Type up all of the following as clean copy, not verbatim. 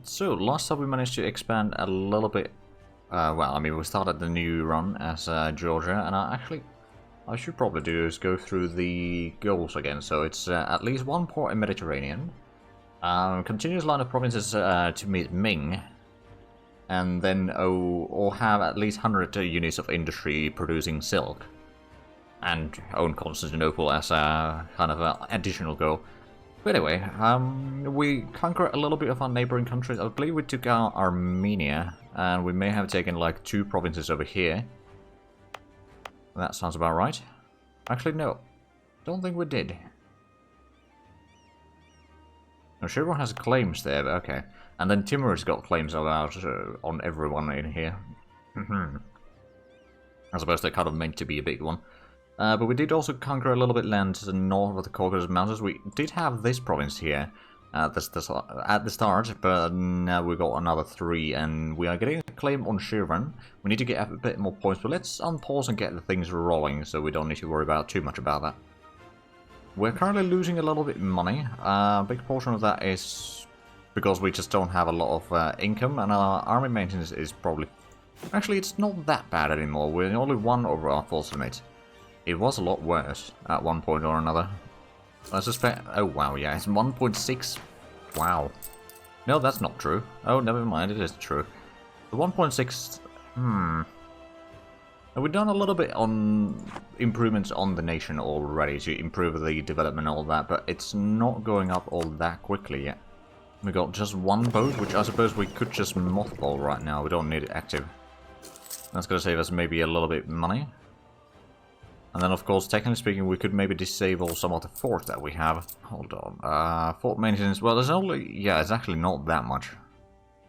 So, last time we managed to expand a little bit. Well, I mean, we started the new run as Georgia, and I should probably do is go through the goals again. So it's at least one port in Mediterranean, continuous line of provinces to meet Ming, and then or have at least 100 units of industry producing silk, and own Constantinople as a kind of an additional goal. But anyway, we conquered a little bit of our neighboring countries. I believe we took out Armenia, and we may have taken like 2 provinces over here. That sounds about right. Actually, no. Don't think we did. I'm sure everyone has claims there, but okay. And then Timur's got claims about on everyone in here. I suppose they're kind of meant to be a big one. But we did also conquer a little bit land north of the Caucasus Mountains. We did have this province here at the start, but now we got another 3, and we are getting a claim on Shirvan. We need to get a bit more points, but let's unpause and get the things rolling, so we don't need to worry about too much about that. We're currently losing a little bit of money. A big portion of that is because we just don't have a lot of income, and our army maintenance is probably... Actually, it's not that bad anymore. We're only 1 over our force limit. It was a lot worse at one point or another. I suspect... Oh, wow, yeah, it's 1.6. Wow. No, that's not true. Oh, never mind, it is true. The 1.6... We've done a little bit on improvements on the nation already to improve the development and all that, but it's not going up all that quickly yet. We got just 1 boat, which I suppose we could just mothball right now. We don't need it active. That's going to save us maybe a little bit of money. And then, of course, technically speaking, we could maybe disable some of the forts that we have. Hold on. Fort maintenance. Well, there's only... Yeah, it's actually not that much.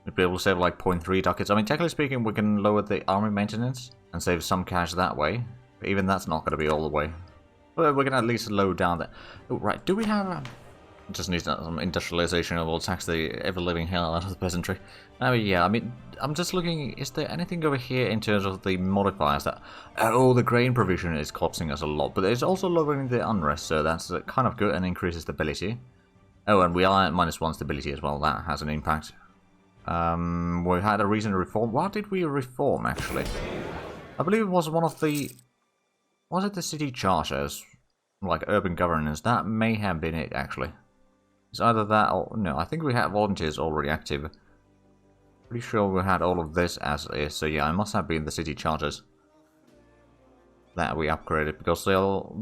We'd be able to save like 0.3 ducats. I mean, technically speaking, we can lower the army maintenance and save some cash that way. But even that's not going to be all the way. But we can at least lower down that. Oh, right. Do we have... Just need some industrialization, and we'll tax the ever-living hell out of the peasantry. Oh yeah, I mean, I'm just looking, is there anything over here in terms of the modifiers that... Oh, the grain provision is costing us a lot, but it's also lowering the unrest, so that's kind of good and increases stability. Oh, and we are at -1 stability as well, that has an impact. We had a recent reform. What did we reform, actually? I believe it was one of the... Was it the city charters? Like urban governance? That may have been it, actually. It's either that or... No, I think we had volunteers already active. Pretty sure we had all of this as is. So yeah, it must have been the city charters that we upgraded. Because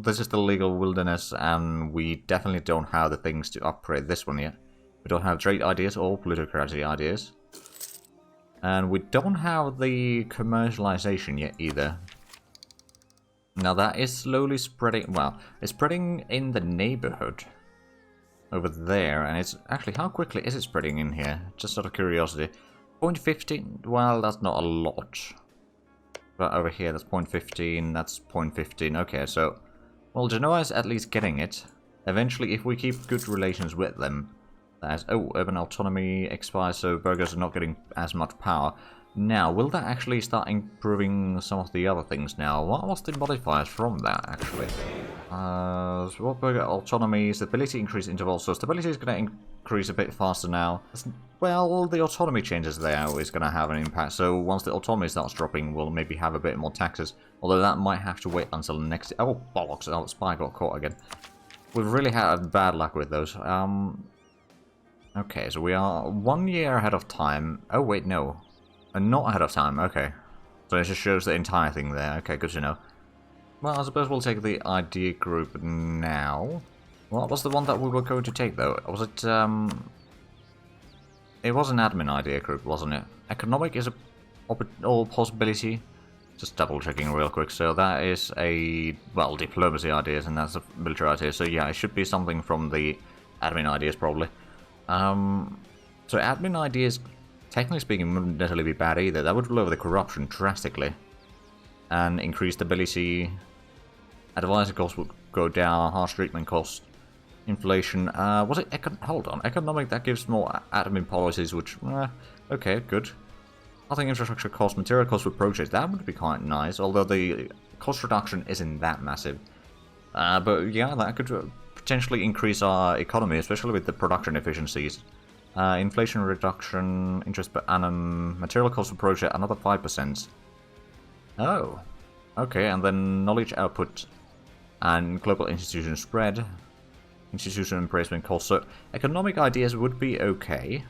this is the legal wilderness, and we definitely don't have the things to upgrade this one yet. We don't have trade ideas or plutocracy ideas. And we don't have the commercialization yet either. Now that is slowly spreading... Well, it's spreading in the neighborhood. Over there, and it's actually, how quickly is it spreading in here? Just out of curiosity. 0.15, well, that's not a lot. But over here, that's 0.15, that's 0.15, okay, so... Well, Genoa is at least getting it. Eventually, if we keep good relations with them. That's, oh, urban autonomy expires, so burghers are not getting as much power. Now, will that actually start improving some of the other things now? What was the modifiers from that, actually? What burger autonomy, stability increase interval, so stability is going to increase a bit faster now. Well, the autonomy changes there is going to have an impact, so once the autonomy starts dropping, we'll maybe have a bit more taxes. Although that might have to wait until next... Oh, bollocks, oh, spy got caught again. We've really had bad luck with those. Okay, so we are 1 year ahead of time. Oh, wait, no. Not ahead of time, okay. So it just shows the entire thing there. Okay, good to know. Well, I suppose we'll take the idea group now. What was the one that we were going to take, though? Was it, It was an admin idea group, wasn't it? Economic is all possibility. Just double checking real quick. So that is a, well, diplomacy ideas, and that's a military idea. So yeah, it should be something from the admin ideas, probably. So admin ideas... Technically speaking, wouldn't necessarily be bad either. That would lower the corruption drastically. And increase stability. Advisor costs would go down. Harsh treatment costs. Inflation. Was it... Hold on. Economic, that gives more admin policies, which... okay, good. I think infrastructure costs, material costs for projects. That would be quite nice. Although the cost reduction isn't that massive. But yeah, that could potentially increase our economy, especially with the production efficiencies. Inflation reduction, interest per annum, material cost of project, another 5%. Oh, okay, and then knowledge output and global institution spread, institution embracement cost. So economic ideas would be okay.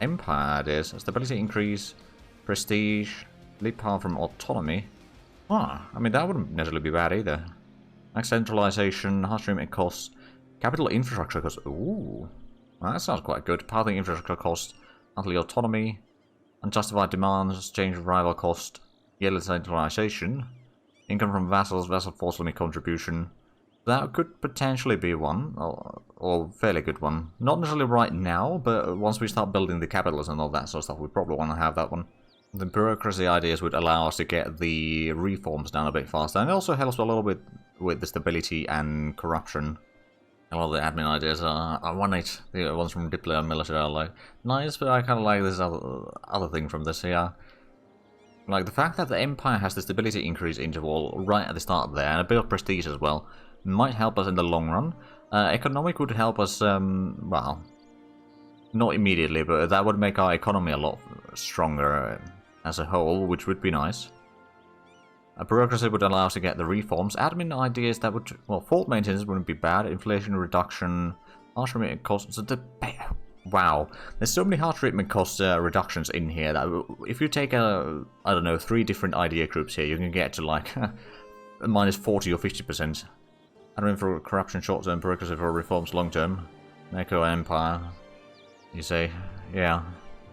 Empire ideas, stability increase, prestige, leap power from autonomy. Ah, I mean that wouldn't necessarily be bad either. Max centralization, harsh treatment costs, capital infrastructure costs. Ooh. Well, that sounds quite good. Pathing infrastructure cost, monthly autonomy, unjustified demands, change of rival cost, yearly centralization, income from vassals, vassal force limit contribution. That could potentially be one, or fairly good one. Not necessarily right now, but once we start building the capitals and all that sort of stuff, we probably want to have that one. The bureaucracy ideas would allow us to get the reforms down a bit faster, and it also helps a little bit with the stability and corruption. A lot of the admin ideas are, I want it. The ones from Diplo and military are like, nice, but I kind of like this other thing from this here. Like, the fact that the Empire has the stability increase interval right at the start there, and a bit of prestige as well, might help us in the long run. Economic would help us, well, not immediately, but that would make our economy a lot stronger as a whole, which would be nice. Bureaucracy would allow us to get the reforms. Admin ideas that would... Well, fort maintenance wouldn't be bad. Inflation reduction. Harsh treatment costs... Wow. There's so many harsh treatment cost reductions in here that if you take, I don't know, 3 different idea groups here, you can get to like minus 40 or 50%. Admin for corruption short-term, bureaucracy for reforms long-term. Echo Empire. You say, yeah.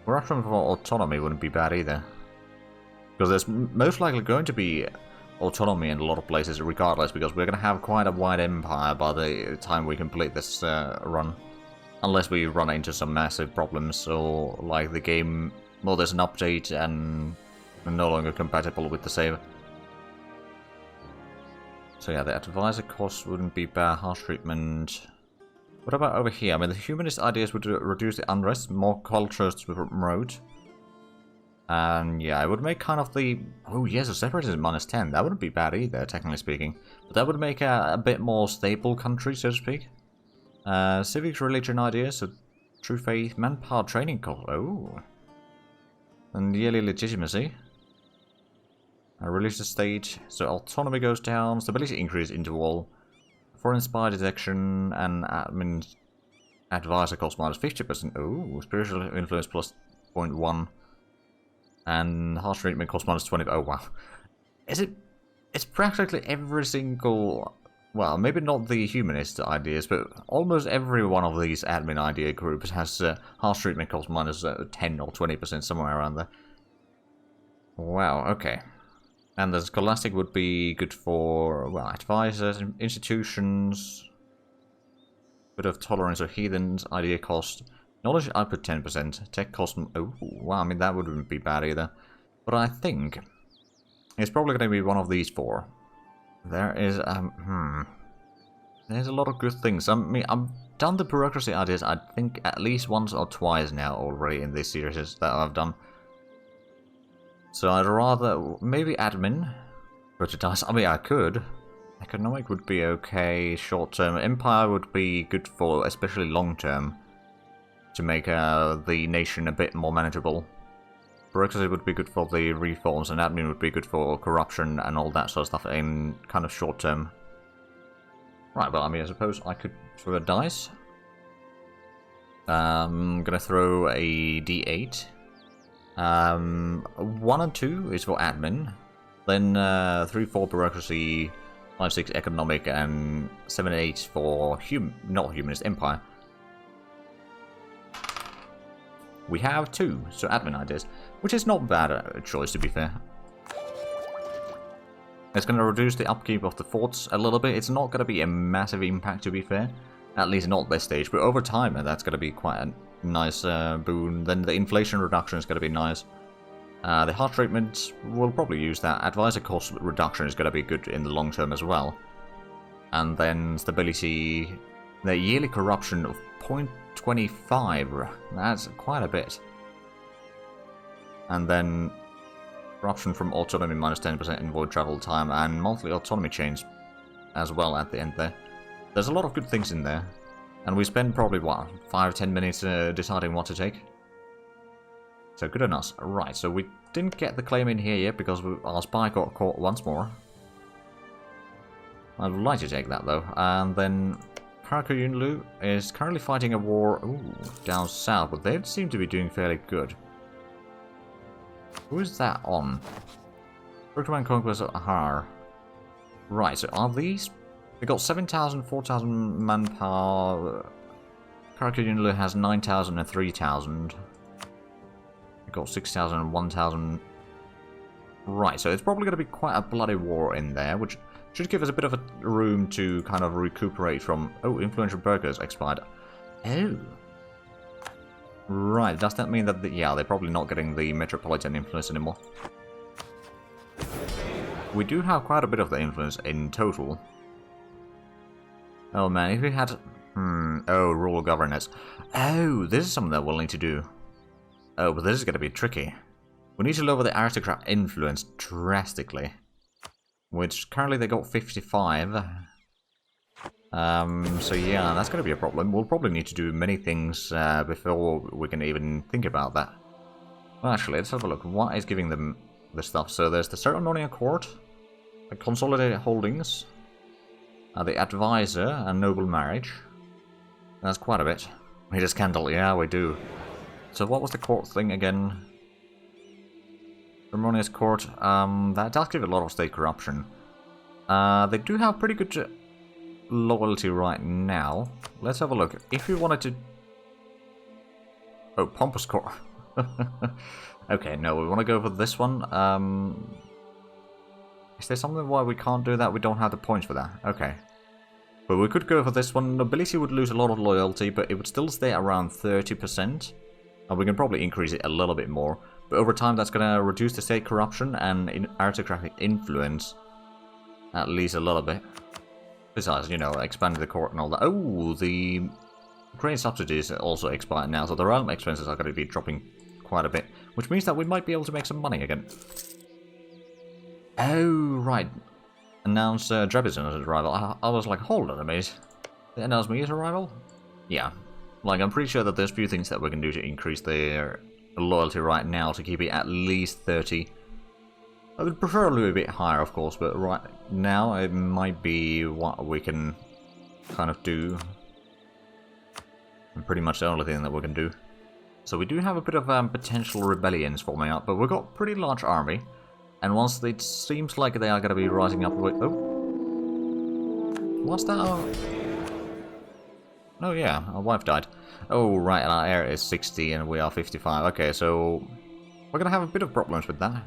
Corruption for autonomy wouldn't be bad either. Because there's most likely going to be autonomy in a lot of places regardless, because we're going to have quite a wide empire by the time we complete this run. Unless we run into some massive problems, or like the game, well, there's an update and we're no longer compatible with the save. So yeah, the advisor cost wouldn't be bad, harsh treatment. What about over here? I mean, the humanist ideas would reduce the unrest, more cultures to promote. And yeah, it would make kind of the... Oh yes, the separatism minus 10. That wouldn't be bad either, technically speaking. But that would make a bit more stable country, so to speak. Civics, religion ideas, so true faith, manpower training cost. Oh. And yearly legitimacy. Religious state, so autonomy goes down, stability increase interval. Foreign spy detection, and admin advisor cost minus 50%. Oh, spiritual influence plus 0.1. And harsh treatment cost minus 20. Oh wow. It's practically every single, well, maybe not the humanist ideas, but almost every one of these admin idea groups has harsh treatment cost minus 10 or 20%, somewhere around there. Wow, okay. And the scholastic would be good for, well, advisors, institutions, bit of tolerance of heathens, idea cost. Knowledge output 10%, tech cost... Oh, wow, I mean, that wouldn't be bad either. But I think it's probably going to be one of these 4. There is, there's a lot of good things. I mean, I've done the bureaucracy ideas, I think, at least once or twice now already in this series that I've done. So I'd rather... Maybe admin. Prejudice. I mean, I could. Economic would be okay, short-term. Empire would be good for, especially long-term, to make the nation a bit more manageable. Bureaucracy would be good for the reforms, and admin would be good for corruption and all that sort of stuff in kind of short term. Right, well, I mean, I suppose I could throw a dice. I'm gonna throw a d8. 1 and 2 is for admin. Then 3, 4 bureaucracy, 5, 6 economic, and 7, 8 for not humanist empire. We have 2, so admin ideas, which is not bad a choice, to be fair. It's going to reduce the upkeep of the forts a little bit. It's not going to be a massive impact, to be fair. At least not this stage, but over time that's going to be quite a nice boon. Then the inflation reduction is going to be nice. The hard treatment, we'll probably use that. Advisor cost reduction is going to be good in the long term as well. And then stability, the yearly corruption of 0.25, that's quite a bit. And then corruption from autonomy minus 10% in void travel time, and monthly autonomy change as well at the end there. There's a lot of good things in there. And we spend probably, what, 5-10 minutes deciding what to take? So good on us. Right, so we didn't get the claim in here yet because our spy got caught once more. I'd like to take that though. And then Karaköyünlü is currently fighting a war down south, but they seem to be doing fairly good. Who is that on? Turkmen Conquest of Ahar. Right, so are these... We got 7,000, 4,000 manpower. Karaköyünlü has 9,000 and 3,000. We got 6,000 and 1,000. Right, so it's probably going to be quite a bloody war in there, which should give us a bit of a room to kind of recuperate from... Oh, influential burghers expired. Oh. Right, does that mean that... yeah, they're probably not getting the metropolitan influence anymore. We do have quite a bit of the influence in total. Oh man, if we had... oh, rural governance. Oh, this is something that we'll need to do. Oh, but this is going to be tricky. We need to lower the aristocrat influence drastically. Which, currently they got 55. So yeah, that's going to be a problem. We'll probably need to do many things before we can even think about that. Well, actually, let's have a look. What is giving them the stuff? So there's the ceremonial court, the consolidated holdings, the advisor, and noble marriage. That's quite a bit. We need a scandal, yeah, we do. So what was the court thing again? Ceremonious court, that does give a lot of state corruption. They do have pretty good loyalty right now. Let's have a look. If we wanted to... Oh, pompous court. Okay, no, we want to go for this one. Is there something why we can't do that? We don't have the points for that. Okay. But we could go for this one. Nobility would lose a lot of loyalty, but it would still stay around 30%. And we can probably increase it a little bit more. But over time, that's going to reduce the state corruption and aristocratic influence. At least a little bit. Besides, you know, expanding the court and all that. Oh, the grain subsidies also expired now, so the realm expenses are going to be dropping quite a bit. Which means that we might be able to make some money again. Oh, right. Announce Trebizond's arrival. I was like, hold on a minute. They announced me his arrival? Yeah. Like, I'm pretty sure that there's a few things that we can do to increase their loyalty right now to keep it at least 30. I would prefer a little bit higher, of course, but right now it might be what we can kind of do. And pretty much the only thing that we can do. So we do have a bit of potential rebellions forming up, but we've got a pretty large army. And once it seems like they are going to be rising up with... Oh! What's that? Oh yeah, our wife died. Oh right, and our heir is 60 and we are 55. Okay, so we're going to have a bit of problems with that.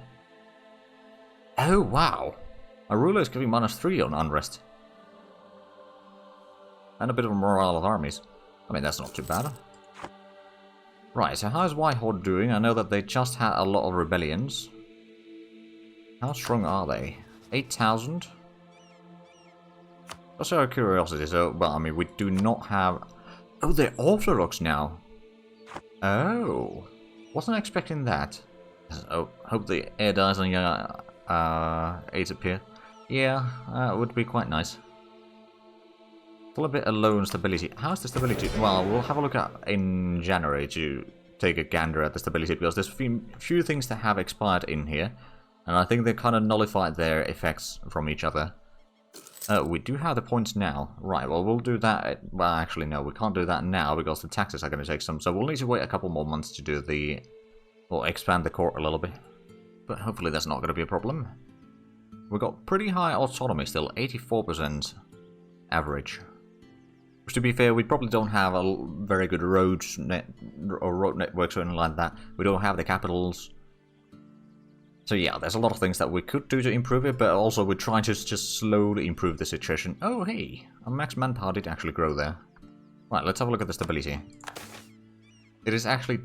Oh wow! Our ruler is giving -3 on unrest. And a bit of morale of armies. I mean, that's not too bad. Right, so how's Whitehorde doing? I know that they just had a lot of rebellions. How strong are they? 8,000? Just out of curiosity, so, well, I mean, we do not have... Oh, they're Orthodox now! Oh! Wasn't expecting that. Oh, hope the heir dies on your aides appear. Yeah, it would be quite nice. Still a bit low in stability. How's the stability? Well, we'll have a look at in January to take a gander at the stability, because there's a few things that have expired in here. And I think they kind of nullified their effects from each other. We do have the points now. Right, well, we'll do that. Well, actually, no, we can't do that now because the taxes are going to take some. So we'll need to wait a couple more months to do the... Well, expand the court a little bit. But hopefully that's not going to be a problem. We've got pretty high autonomy still. 84% average. Which, to be fair, we probably don't have a very good road networks or anything like that. We don't have the capitals. So yeah, there's a lot of things that we could do to improve it, but also we're trying to just slowly improve the situation. Oh hey, our max manpower did actually grow there. Right, let's have a look at the stability. It is actually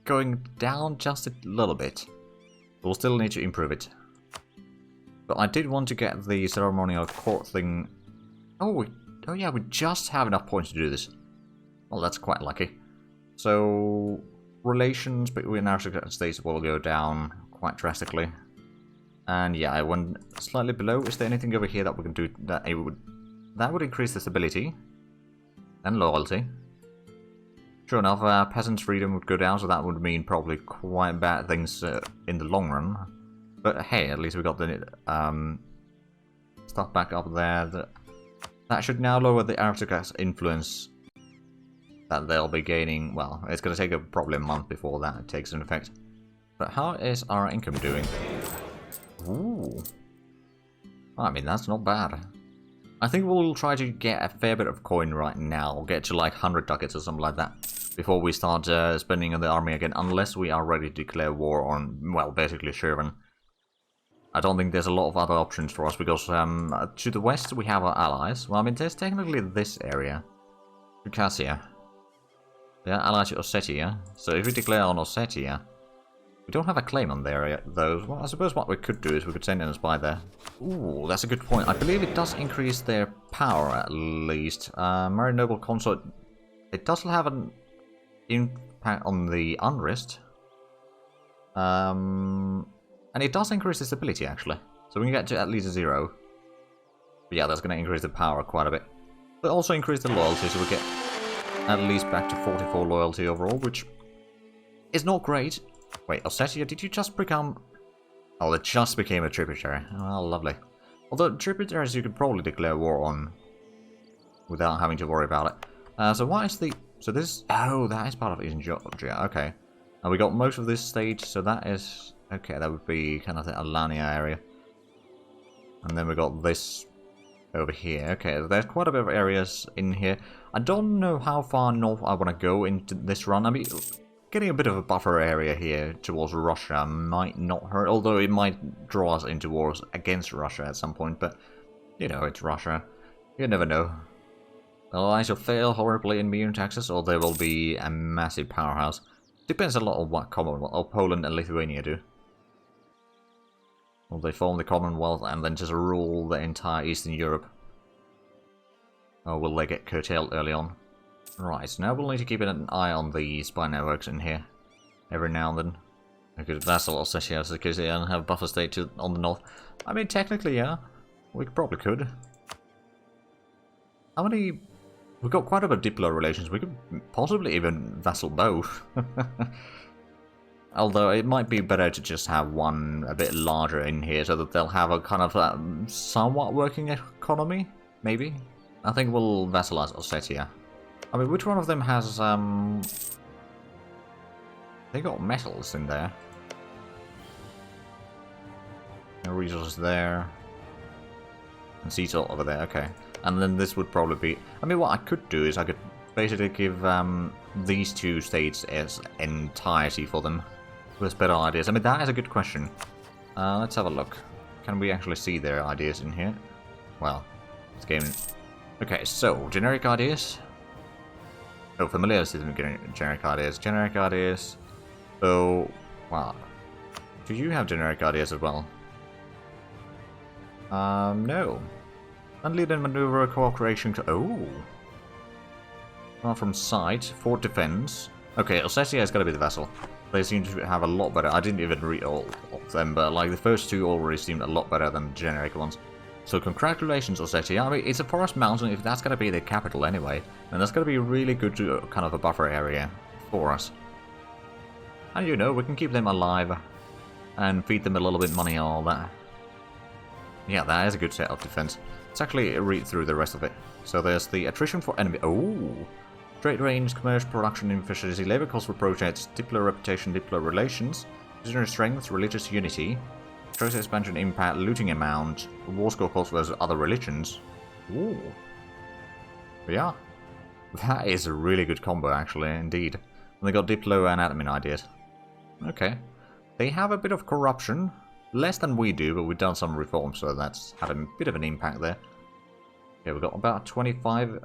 going down just a little bit. We'll still need to improve it. But I did want to get the ceremonial court thing... Oh yeah, we just have enough points to do this. Well, that's quite lucky. So, relations between our states will go down quite drastically. And yeah, I went slightly below. Is there anything over here that we can do that would increase the stability? And loyalty. Sure enough, peasants' freedom would go down, so that would mean probably quite bad things in the long run. But hey, at least we got the stuff back up there. That should now lower the aristocrats' influence that they'll be gaining. Well, it's going to take probably a month before that takes an effect. But how is our income doing? Ooh. I mean, that's not bad. I think we'll try to get a fair bit of coin right now, get to like 100 ducats or something like that, before we start spending on the army again, unless we are ready to declare war on, well, basically Shervan. I don't think there's a lot of other options for us, because to the west we have our allies. Well, I mean, there's technically this area. Circassia. They are allied to Ossetia, so if we declare on Ossetia, we don't have a claim on there yet, though. Well, I suppose what we could do is we could send in a spy there. Ooh, that's a good point. I believe it does increase their power, at least. Very Noble Consort, it does have an impact on the unrest. And it does increase the stability, actually. So we can get to at least 0. But yeah, that's going to increase the power quite a bit. But also increase the loyalty, so we get at least back to 44 loyalty overall, which is not great. Wait, Ossetia, did you just become... Oh, it just became a tributary. Oh, lovely. Although tributaries you could probably declare war on without having to worry about it. So why is the... So this... Oh, that is part of Eastern Georgia. Okay. And we got most of this state, so that is... Okay, that would be kind of the Alania area. And then we got this over here. Okay, there's quite a bit of areas in here. I don't know how far north I want to go into this run. I mean, getting a bit of a buffer area here towards Russia might not hurt, although it might draw us into wars against Russia at some point, but, you know, it's Russia. You never know. The Allies will fail horribly in immune taxes, or there will be a massive powerhouse. Depends a lot on what Commonwealth, or Poland and Lithuania do. Will they form the Commonwealth and then just rule the entire Eastern Europe? Or will they get curtailed early on? Right, so now we'll need to keep an eye on the spy networks in here. Every now and then. We could vassal Ossetia because they don't have buffer state on the north. I mean, technically, yeah. We probably could. How many... We've got quite a bit of diplo relations. We could possibly even vassal both. Although it might be better to just have one a bit larger in here so that they'll have a kind of somewhat working economy, maybe? I think we'll vassalize Ossetia. I mean, which one of them has, they got metals in there. No resources there. And sea salt over there, okay. And then this would probably be... I mean, what I could do is I could basically give these two states as entirety for them. With better ideas. I mean, that is a good question. Let's have a look. Can we actually see their ideas in here? Well, this game... Okay, so, generic ideas. Oh, familiar system generic ideas. Generic ideas. So, wow. Do you have generic ideas as well? No. Unlead and maneuver cooperation. Oh. Well, from sight, fort defense. Okay, Ossetia is going to be the vessel. They seem to have a lot better. I didn't even read all of them, but like the first two already seemed a lot better than the generic ones. So congratulations, Ossetia. I mean, it's a forest mountain. If that's going to be the capital anyway, then that's going to be really good to kind of a buffer area for us. And you know, we can keep them alive and feed them a little bit of money and all that. Yeah, that is a good set of defense. Let's actually read through the rest of it. So there's the attrition for enemy. Oh! Trade range, commerce, production efficiency, labor cost for projects, diplo reputation, diplo relations, prisoner strength, religious unity, choice expansion impact, looting amount, war score cost versus other religions. Ooh. Yeah. That is a really good combo, actually, indeed. And they got diplo and admin ideas. Okay. They have a bit of corruption. Less than we do, but we've done some reforms, so that's had a bit of an impact there. Yeah, we've got about 25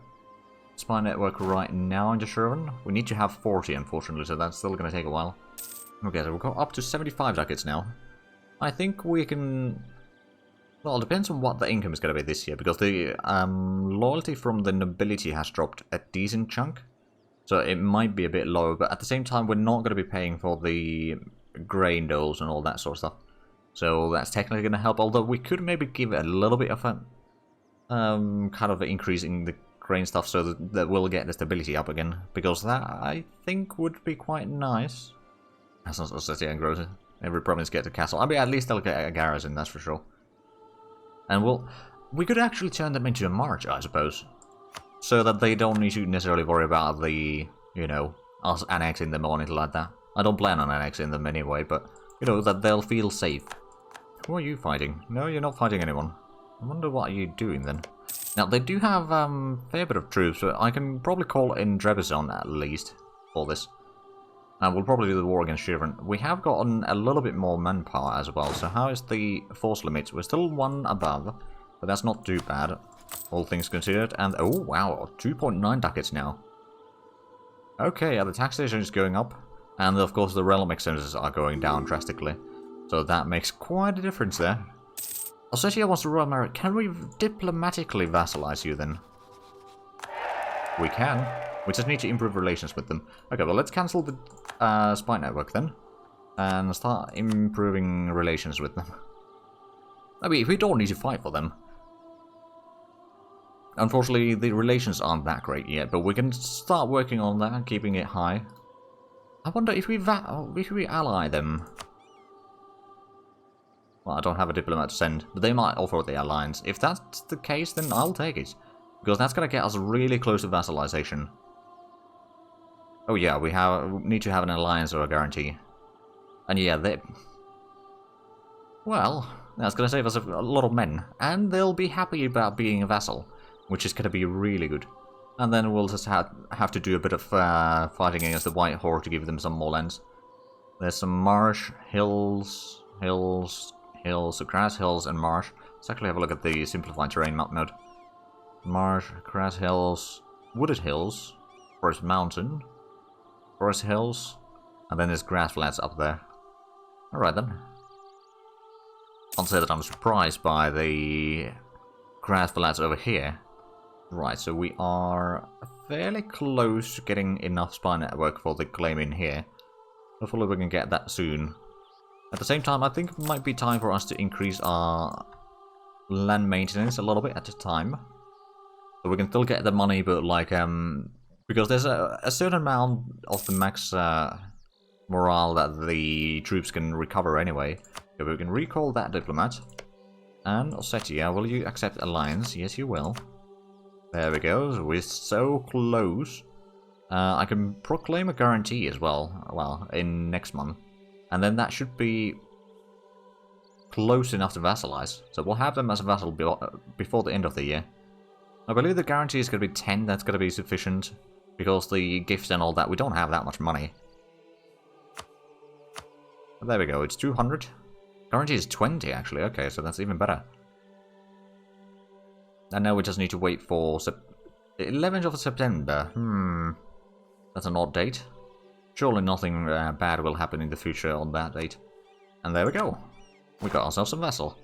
spy network right now in Shervan. We need to have 40, unfortunately, so that's still going to take a while. Okay, so we've got up to 75 ducats now. I think we can... Well, it depends on what the income is going to be this year, because the loyalty from the nobility has dropped a decent chunk. So it might be a bit low, but at the same time, we're not going to be paying for the grain doles and all that sort of stuff. So that's technically going to help, although we could maybe give a little bit of a kind of increase in the grain stuff so that we'll get the stability up again. Because that, I think, would be quite nice. As long as Ossetia grows, every province gets a castle. I mean, at least they'll get a garrison, that's for sure. And we could actually turn them into a march, I suppose. So that they don't need to necessarily worry about the, you know, us annexing them or anything like that. I don't plan on annexing them anyway, but, you know, that they'll feel safe. Who are you fighting? No, you're not fighting anyone. I wonder what you're doing then. Now, they do have a fair bit of troops, but I can probably call in Trebizond at least for this. And we'll probably do the war against Shivan. We have gotten a little bit more manpower as well, so how is the force limit? We're still one above, but that's not too bad, all things considered. And, oh wow, 2.9 ducats now. Okay, yeah, the taxation is going up, and of course the realm expenses are going down drastically. So that makes quite a difference there. Ossetia wants to royal merit. Can we diplomatically vassalize you then? We can. We just need to improve relations with them. Okay, well let's cancel the spy network then. And start improving relations with them. I mean, we don't need to fight for them. Unfortunately, the relations aren't that great yet, but we can start working on that and keeping it high. I wonder if we ally them. Well, I don't have a diplomat to send, but they might offer the alliance. If that's the case, then I'll take it. Because that's going to get us really close to vassalization. Oh yeah, we need to have an alliance or a guarantee. And yeah, well, that's going to save us a lot of men. And they'll be happy about being a vassal, which is going to be really good. And then we'll just have to do a bit of fighting against the White Horde to give them some more lands. There's some marsh, hills, so grass hills and marsh. Let's actually have a look at the simplified terrain map mode. Marsh, grass hills, wooded hills, forest mountain, forest hills, and then there's grass flats up there. Alright then. I'll say that I'm surprised by the grass flats over here. Right, so we are fairly close to getting enough spy network for the claim in here. Hopefully we can get that soon. At the same time, I think it might be time for us to increase our land maintenance a little bit at a time. So we can still get the money, but like, because there's a certain amount of the max morale that the troops can recover anyway. So we can recall that diplomat. And Ossetia, will you accept alliance? Yes, you will. There we go, we're so close. I can proclaim a guarantee as well, in next month. And then that should be close enough to vassalize. So we'll have them as a vassal before the end of the year. I believe the guarantee is going to be 10, that's going to be sufficient. Because the gifts and all that, we don't have that much money. But there we go, it's 200. Guarantee is 20 actually, okay, so that's even better. And now we just need to wait for 11th of September. That's an odd date. Surely nothing bad will happen in the future on that date. And there we go. We got ourselves a vassal.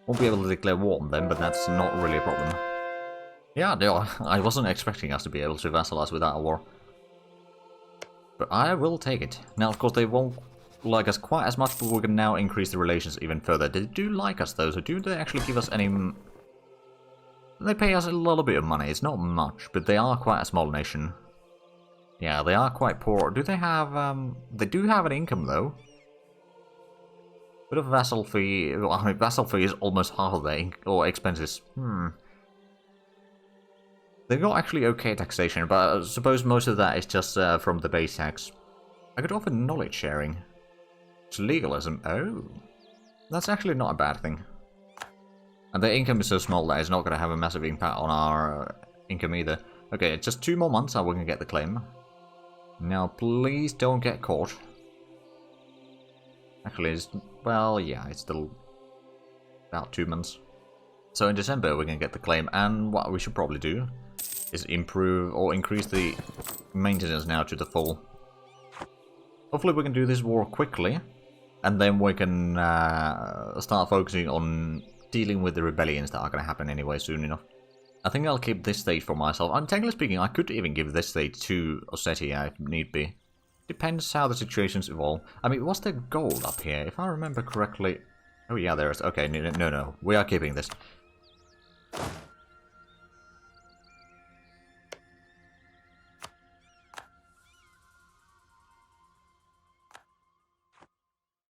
Won't be able to declare war on them, but that's not really a problem. Yeah, no, I wasn't expecting us to be able to vassalize without a war. But I will take it. Now, of course, they won't like us quite as much, but we can now increase the relations even further. They do like us, though, so do they actually give us any... They pay us a little bit of money. It's not much, but they are quite a small nation. Yeah, they are quite poor. Do they have... They do have an income, though. Bit of vassal fee... Well, I mean, vassal fee is almost half of their expenses. They've got actually okay taxation, but I suppose most of that is just from the base tax. I could offer knowledge sharing. It's legalism. Oh. That's actually not a bad thing. And their income is so small that it's not going to have a massive impact on our income either. Okay, just 2 more months and we can get the claim. Now, please don't get caught. Actually, it's... Well, yeah, it's still about 2 months. So in December we can get the claim, and what we should probably do is improve or increase the maintenance now to the full. Hopefully we can do this war quickly, and then we can start focusing on dealing with the rebellions that are going to happen anyway soon enough. I think I'll keep this state for myself. And technically speaking, I could even give this state to Ossetia if need be. Depends how the situations evolve. I mean, what's the gold up here? If I remember correctly... Oh yeah, there is. Okay, no. We are keeping this.